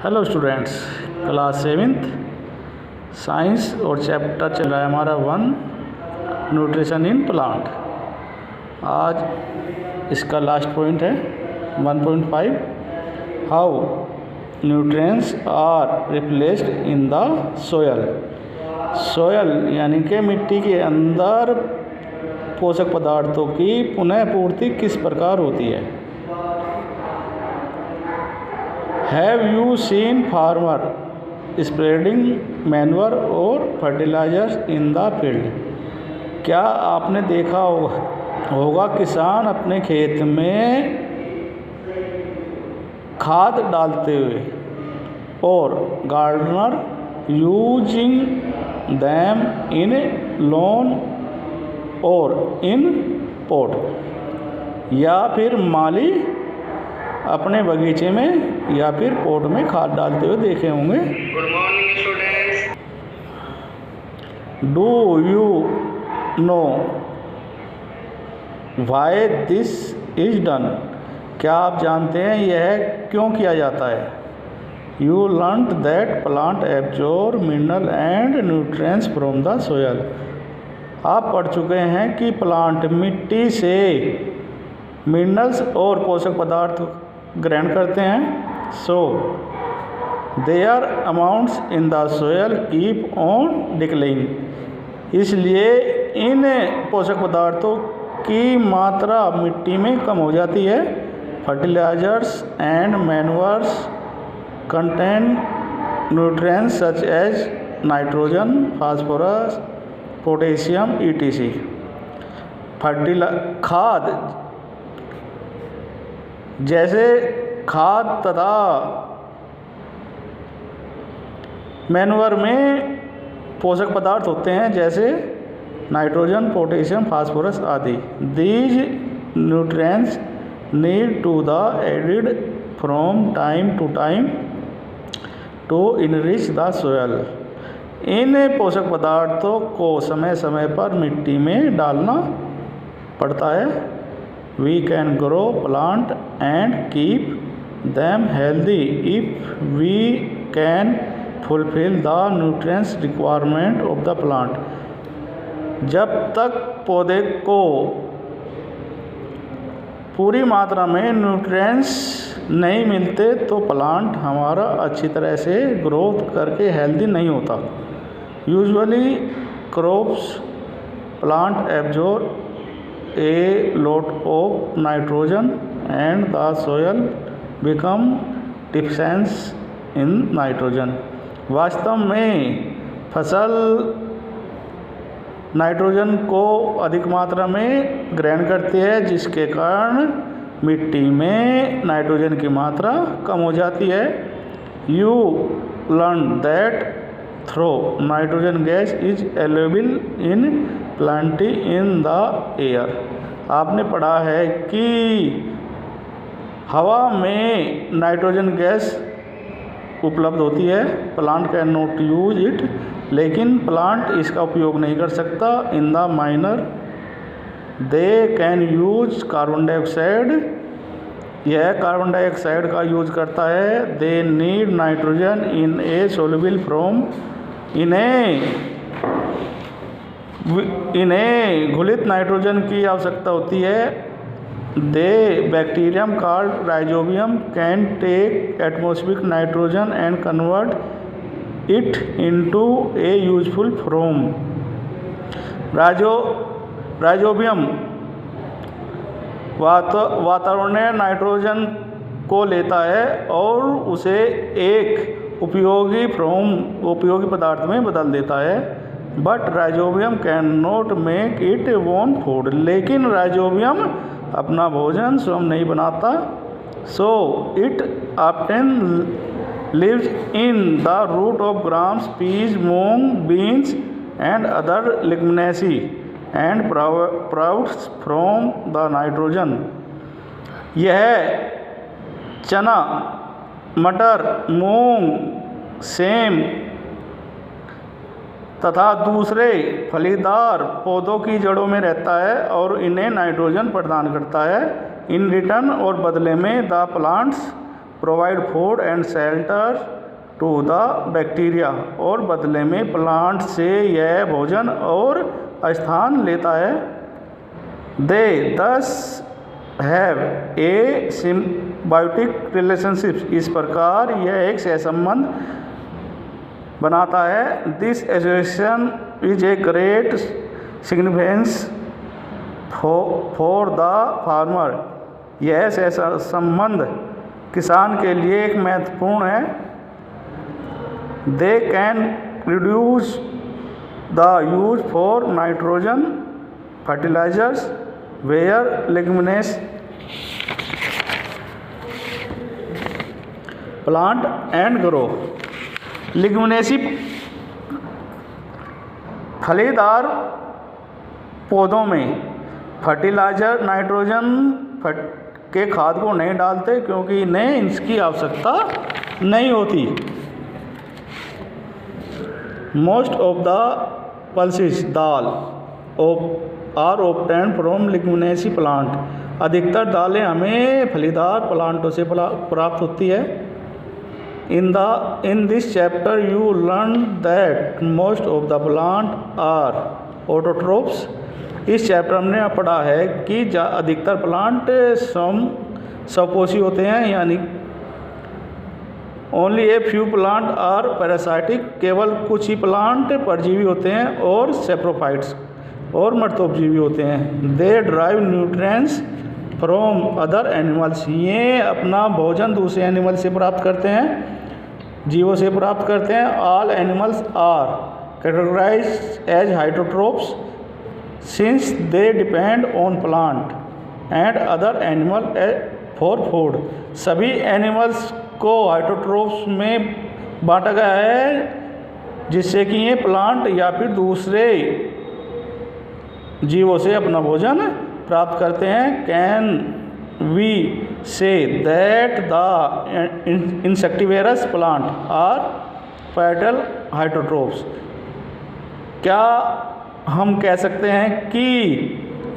Hello students, class 7th science और chapter चल रहा है हमारा 1 न्यूट्रिशन इन प्लांट। आज इसका लास्ट पॉइंट है 1.5 how nutrients are replaced in the soil. Soil यानी कि मिट्टी के अंदर पोषक पदार्थों की पुनः पूर्ति किस प्रकार होती है। Have you seen farmer spreading manure और फर्टिलाइजर्स इन द फील्ड। क्या आपने देखा होगा किसान अपने खेत में खाद डालते हुए, और gardener using them in lawn और इन पॉट। या फिर माली अपने बगीचे में या फिर पॉट में खाद डालते हुए देखे होंगे। Good morning students. Do you know why this is done. क्या आप जानते हैं यह क्यों किया जाता है। You learn that plant absorb mineral and nutrients from the soil. आप पढ़ चुके हैं कि प्लांट मिट्टी से मिनरल्स और पोषक पदार्थ ग्रहण करते हैं। So their amounts in the soil keep on declining. इसलिए इन पोषक पदार्थों की मात्रा मिट्टी में कम हो जाती है। Fertilizers and manures contain nutrients such as nitrogen, phosphorus, potassium etc। खाद जैसे खाद तथा मैन्योर में पोषक पदार्थ होते हैं जैसे नाइट्रोजन, पोटेशियम, फास्फोरस आदि। These nutrients need to the added from time to time to enrich the soil. इन पोषक पदार्थों को समय समय पर मिट्टी में डालना पड़ता है। We can grow plant and keep them healthy if we can fulfill the nutrients requirement of the plant। जब तक पौधे को पूरी मात्रा में न्यूट्रिएंट्स नहीं मिलते तो प्लांट हमारा अच्छी तरह से ग्रोथ करके हेल्दी नहीं होता। Usually crops plant absorb a lot of nitrogen and the soil become deficient in nitrogen। वास्तव में फसल नाइट्रोजन को अधिक मात्रा में ग्रहण करती है, जिसके कारण मिट्टी में नाइट्रोजन की मात्रा कम हो जाती है। You learn that though nitrogen gas is available in plenty in the air. आपने पढ़ा है कि हवा में नाइट्रोजन गैस उपलब्ध होती है। Plant can not use it, लेकिन प्लांट इसका उपयोग नहीं कर सकता। In the minor they can use carbon dioxide. यह कार्बन डाइऑक्साइड का यूज करता है। They need nitrogen in a soluble form. इन्हें घुलित नाइट्रोजन की आवश्यकता होती है। They bacterium called rhizobium can take atmospheric nitrogen and convert it into a useful form. Rhizobium वातावरणीय नाइट्रोजन को लेता है और उसे एक उपयोगी पदार्थ में बदल देता है। But Rhizobium can not make it own food. लेकिन राइजोबियम अपना भोजन स्वयं नहीं बनाता। So it often lives in the root of grams, peas, moong, beans and other leguminosae and products from the nitrogen. यह चना, मटर, मूंग, सेम तथा दूसरे फलीदार पौधों की जड़ों में रहता है और इन्हें नाइट्रोजन प्रदान करता है। इन रिटर्न और बदले में the plants provide food and shelter to the bacteria, और बदले में प्लांट से यह भोजन और स्थान लेता है। दे दस हैव ए सिम्बायोटिक रिलेशनशिप, इस प्रकार यह एक सहसंबंध बनाता है। This association is a great significance for the farmer, यह सहसंबंध किसान के लिए एक महत्वपूर्ण है। They can reduce the use for nitrogen fertilisers where leguminous plant and grow. Leguminosae फलीदार पौधों में फर्टिलाइजर नाइट्रोजन के खाद को नहीं डालते क्योंकि इन्हें इसकी आवश्यकता नहीं होती। Most of the pulses dal are obtained from leguminosae plant, अधिकतर दालें हमें फलीदार प्लांटों से प्राप्त होती है। In this chapter you learn that most of the plant are autotrophs। इस चैप्टर में हमने पढ़ा है कि अधिकतर प्लांट स्वपोषी होते हैं, यानी only a few plant are parasitic, केवल कुछ ही प्लांट परजीवी होते हैं, और सेप्रोफाइट्स और मर्तोपजीवी होते हैं। They drive nutrients from other animals, ये अपना भोजन दूसरे एनिमल से प्राप्त करते हैं, जीवों से प्राप्त करते हैं। All animals are categorised as hydrotropes since they depend on plant and other animal for food, सभी एनिमल्स को हाइड्रोट्रोप्स में बांटा गया है जिससे कि ये प्लांट या फिर दूसरे जीवों से अपना भोजन प्राप्त करते हैं। Can we say that the insectivorous plant are partial hydrotropes, क्या हम कह सकते हैं कि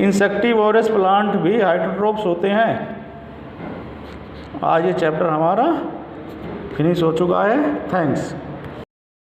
इंसेक्टिवोरस प्लांट भी हाइड्रोट्रोप्स होते हैं? आज ये चैप्टर हमारा फिनिश हो चुका है। थैंक्स।